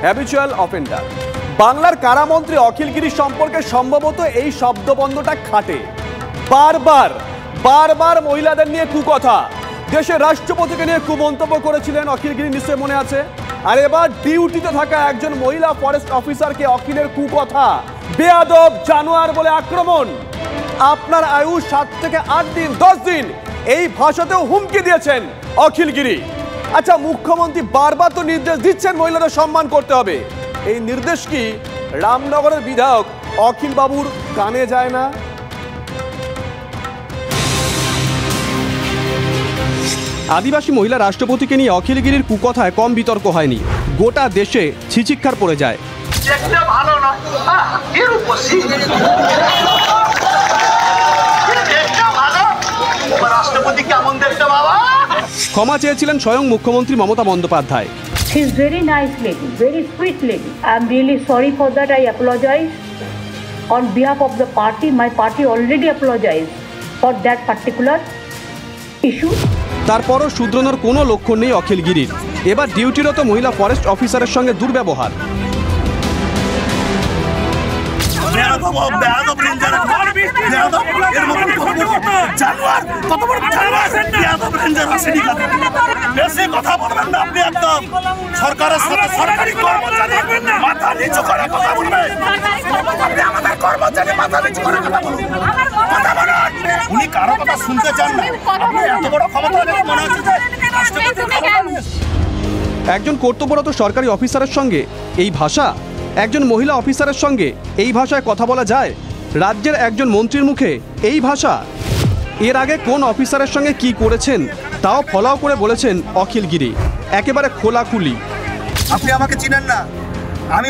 Habitual offender. বাংলার কারামন্ত্রী অখিল গিরি সম্পর্কে সম্ভবত এই শব্দবন্ধটা খাটে। বারবার বারবার মহিলাদের নিয়ে কুকথা, দেশের রাষ্ট্রপতিকে নিয়ে কুমন্তব্য করেছিলেন অখিল গিরি, নিশ্চয় মনে আছে। আর এবার ডিউটিতে থাকা একজন মহিলা ফরেস্ট অফিসারকে অখিলের কুকথা, বেয়াদব, জানোয়ার বলে আক্রমণ। আপনার আয়ু 7 থেকে 8 দিন, 10 দিন, এই ভাষাতেও হুমকি দিয়েছেন অখিল গিরি। আচ্ছা, মুখ্যমন্ত্রী বারবার তো নির্দেশ দিচ্ছেন মহিলাদের সম্মান করতে হবে, এই নির্দেশ কি রামনগরের বিধায়ক অখিল বাবুর কানে যায় না? আদিবাসী মহিলা রাষ্ট্রপতিকে নিয়ে অখিল গিরির কুকথায় কম বিতর্ক হয়নি, গোটা দেশে ছিচিৎকার পড়ে যায়। ক্ষমা চেয়েছিলেন স্বয়ং মুখ্যমন্ত্রী Mamata Bandyopadhyay. She is very nice lady, very sweet lady. I am really sorry for that. I apologize on behalf of the party. My party already apologized for that particular issue. তারপরও শুধরানোর কোনো লক্ষণ নেই অখিল গিরির। এবার ডিউটিরত মহিলা ফরেস্ট অফিসারের সঙ্গে দুর্ব্যবহার। একজন কর্তব্যরত সরকারি অফিসারের সঙ্গে এই ভাষা, একজন মহিলা অফিসারের সঙ্গে এই ভাষায় কথা বলা যায়? রাজ্যের একজন মন্ত্রীর মুখে এই ভাষা? এর আগে কোন অফিসারের সঙ্গে কি করেছেন তাও ফলাও করে বলেছেন অখিল গিরি, একেবারে খোলাখুলি। আপনি আমাকে চিনেন না, আমি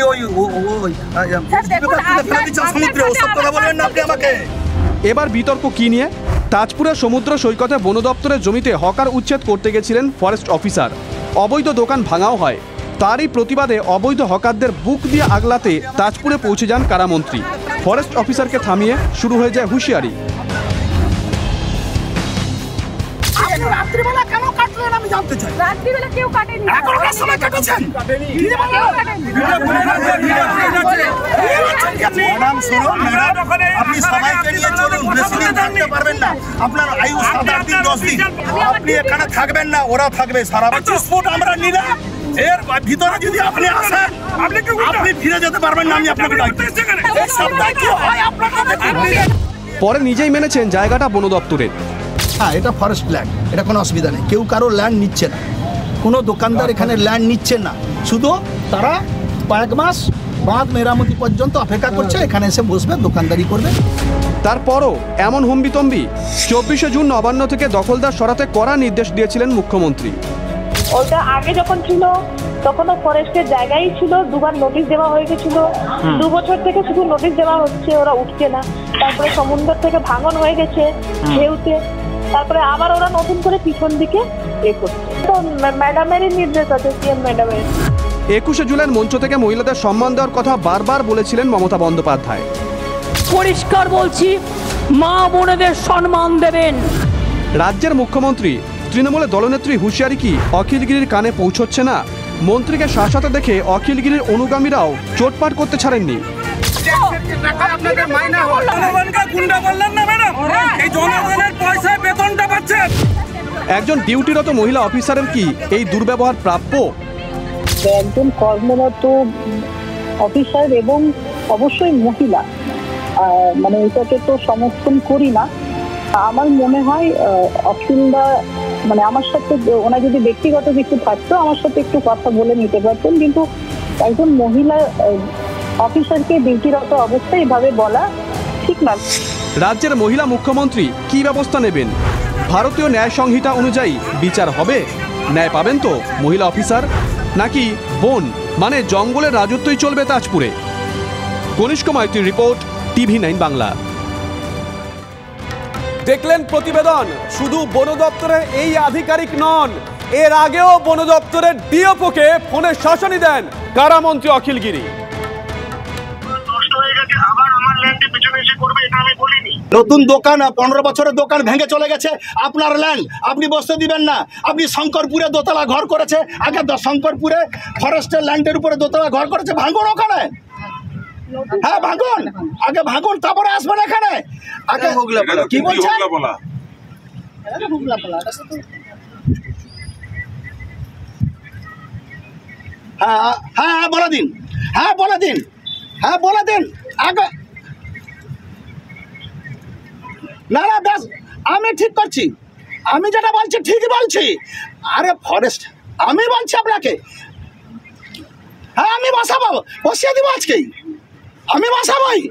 এবার বিতর্ক কি নিয়ে? তাজপুরের সমুদ্র সৈকতে বন দপ্তরের জমিতে হকার উচ্ছেদ করতে গেছিলেন ফরেস্ট অফিসার, অবৈধ দোকান ভাঙাও হয়। তারই প্রতিবাদে অবৈধ হকারদের বুক দিয়ে আগলাতে তাজপুরে পৌঁছে যান কারামন্ত্রী। ফরেস্ট অফিসারকে থামিয়ে শুরু হয়ে যায় হুঁশিয়ারি। রাত্রিবেলা কেন কাটলেন আমি জানতে চাই। রাত্রিবেলা কেউ কাটেনি, এখনকার সময় কেটেছেন। আপনি সবাইকে নিয়ে চলুন, বেশি দিন থাকতে পারবেন না। আপনার আয়ু 7-8 দিন, 10 দিন। আপনি এখানে থাকবেন না, ওরা থাকবে সারা 25 ফুট আমরা নিলাম। এর ভিতরে যদি আপনি আসেন আপনি ফিরে যেতে পারবেন না। আমি আপনাকে পরে নিজেই মেনেছেন জায়গাটা বন দপ্তরের। হ্যাঁ, এটা ফরেস্ট ল্যান্ড, এটা কোনো অসুবিধা নেই। কেউ কারো ল্যান্ড নিচ্ছে না, কোনো দোকানদার এখানে ল্যান্ড নিচ্ছে না। শুধু তারা কয়েক মাস বাঁধ মেরামতি পর্যন্ত অপেক্ষা করছে, এখানে এসে বসবে, দোকানদারি করবে। তারপরও এমন হম্বিতম্বি? 24শে জুন নবান্ন থেকে দখলদার সরাতে কড়া নির্দেশ দিয়েছিলেন মুখ্যমন্ত্রী। ওটা আগে যখন ছিল তখনও ফরেস্টের জায়গায় ছিল, 2বার নোটিশ দেওয়া হয়ে গেছিল। 2 বছর থেকে শুধু নোটিশ দেওয়া হচ্ছে, ওরা উঠছে না। তারপরে সমুদ্র থেকে ভাঙন হয়ে গেছে ঢেউতে, তারপরে আবার ওরা নতুন করে পিছন দিকে করছে। তো ম্যাডামেরই নির্দেশ আছে, সিএম ম্যাডামের। 21শে জুলাইয়ের মঞ্চ থেকে মহিলাদের সম্মান দেওয়ার কথা বারবার বলেছিলেন মমতা বন্দ্যোপাধ্যায়। পরিষ্কার বলছি, মা বোনেদের সম্মান দেবেন। রাজ্যের মুখ্যমন্ত্রী, তৃণমূলের দলনেত্রী হুঁশিয়ারি কি অখিল গিরির কানে পৌঁছচ্ছে না? মন্ত্রীকে শাসাতে দেখে অখিল গিরির অনুগামীরাও চোটপাট করতে ছাড়েননি। একজন ডিউটিরত মহিলা অফিসারের কি এই দুর্ব্যবহার প্রাপ্য? একজন কর্মরত অফিসার এবং অবশ্যই মহিলা, মানে এটাকে তো সমর্থন করি না। আমার মনে হয় অখিলদা, মানে আমার সাথে ওনার যদি ব্যক্তিগত কিছু থাকতো আমার সাথে একটু কথা বলে নিতে পারতেন, কিন্তু একজন মহিলা অফিসারকে ডিউটিরত অবস্থায় এভাবে বলা ঠিক না। রাজ্যের মহিলা মুখ্যমন্ত্রী কি ব্যবস্থা নেবেন? ভারতীয় ন্যায় সংহিতা অনুযায়ী বিচার হবে? ন্যায় পাবেন তো মহিলা অফিসার? নাকি বন মানে জঙ্গলের রাজত্বই চলবে তাজপুরে? কনিষ্ক মাইতির রিপোর্ট, TV9 বাংলা। দেখলেন প্রতিবেদন। শুধু বন দপ্তরের এই আধিকারিক নন, এর আগেও বন দপ্তরের ডিওপোকে ফোনে শাসনি দেন কারামন্ত্রী অখিল গিরি। নষ্ট হয়ে গেছে, আবার আমার ল্যান্ডে পিছনে এসে করবে, এটা আমি বলিনি। নতুন দোকান 15 বছরের দোকান ভেঙে চলে গেছে, আপনার ল্যান্ড, আপনি বসতে দিবেন না। আপনি শঙ্করপুরে দোতলা ঘর করেছে, আগে শঙ্করপুরে ফরেস্টের ল্যান্ডের উপরে দোতলা ঘর করেছে, ভাঙুন ওখানে। হ্যাঁ ভাঙুন, আগে ভাঙুন, তারপরে আসবেন এখানে। আগে কি বলছেন? হ্যাঁ হ্যাঁ বলে দিন, হ্যাঁ বলে দিন, হ্যাঁ বলে দিন আগে। না না ব্যাস, আমি ঠিক করছি, আমি যেটা বলছি ঠিকই বলছি। আরে ফরেস্ট আমি বলছি আপনাকে, হ্যাঁ আমি বসাবো, বসিয়ে দিব আজকেই, আমি বসাবই।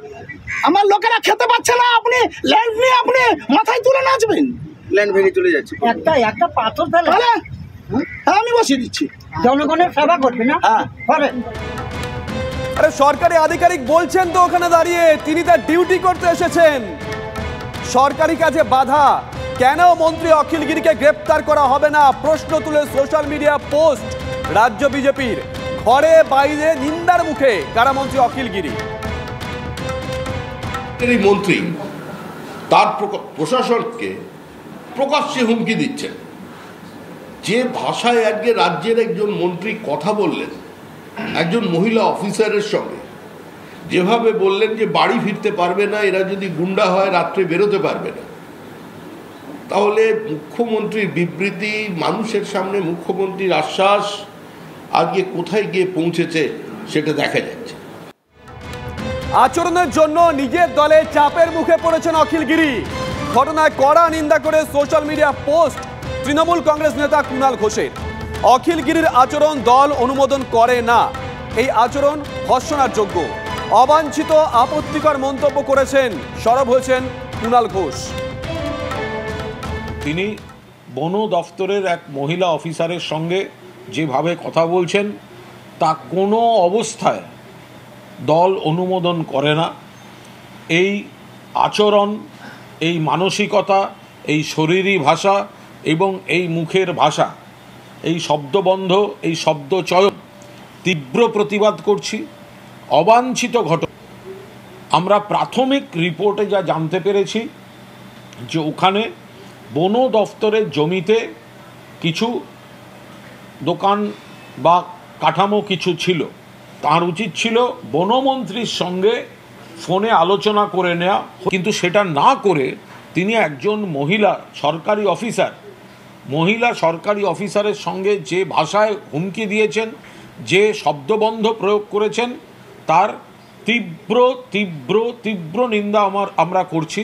আমার লোকেরা খেতে পাচ্ছে না, আপনি ল্যান্ড নিয়ে আপনি মাথায় তুলে নাচবেন। ল্যান্ড ভেঙে চলে যাচ্ছে, একটা পাথর ফেলে হ্যাঁ আমি বসিয়ে দিচ্ছি। জনগণের সেবা করবে না? হ্যাঁ করেন। আরে সরকারি আধিকারিক বলছেন তো ওখানে দাঁড়িয়ে তিনি তার ডিউটি করতে এসেছেন। সরকারি কাজে বাধা কেন মন্ত্রী অখিল গিরিকে গ্রেপ্তার করা হবে না, প্রশ্ন তুলে সোশ্যাল মিডিয়া পোস্ট রাজ্য বিজেপির। ঘরে বাইরে নিন্দার মুখে কারামন্ত্রী অখিল গিরি। এই মন্ত্রী তার প্রশাসনকে প্রকাশ্যে হুমকি দিচ্ছেন। যে ভাষায় আজকে রাজ্যের একজন মন্ত্রী কথা বললেন একজন মহিলা অফিসারের সঙ্গে, যেভাবে বললেন যে বাড়ি ফিরতে পারবে না, এরা যদি গুন্ডা হয় রাত্রে বেরোতে পারবে না, তাহলে মুখ্যমন্ত্রীর বিবৃতি, মানুষের সামনে মুখ্যমন্ত্রীর আশ্বাস আজকে কোথায় গিয়ে পৌঁছেছে সেটা দেখা যাচ্ছে। আচরণের জন্য নিজের দলে চাপের মুখে পড়েছেন অখিল গিরি। ঘটনায় কড়া নিন্দা করে social media post Trinamool Congress নেতা কুণাল ঘোষের। অখিল গিরির আচরণ দল অনুমোদন করে না, এই আচরণ ভর্ৎসনার যোগ্য, অবাঞ্ছিত আপত্তিকর মন্তব্য করেছেন, সরব হয়েছেন কুণাল ঘোষ। তিনি বন দফতরের এক মহিলা অফিসারের সঙ্গে যেভাবে কথা বলছেন তা কোনো অবস্থায় দল অনুমোদন করে না। এই আচরণ, এই মানসিকতা, এই শরীরী ভাষা এবং এই মুখের ভাষা, এই শব্দবন্ধ, এই শব্দচয়ন তীব্র প্রতিবাদ করছি। অবাঞ্ছিত ঘটনা। আমরা প্রাথমিক রিপোর্টে যা জানতে পেরেছি যে ওখানে বন দফতরের জমিতে কিছু দোকান বা কাঠামো কিছু ছিল, তার উচিত ছিল বনমন্ত্রীর সঙ্গে ফোনে আলোচনা করে নেওয়া, কিন্তু সেটা না করে তিনি একজন মহিলা সরকারি অফিসার, মহিলা সরকারি অফিসারের সঙ্গে যে ভাষায় হুমকি দিয়েছেন, যে শব্দবন্ধ প্রয়োগ করেছেন, তার তীব্র তীব্র তীব্র নিন্দা আমরা করছি।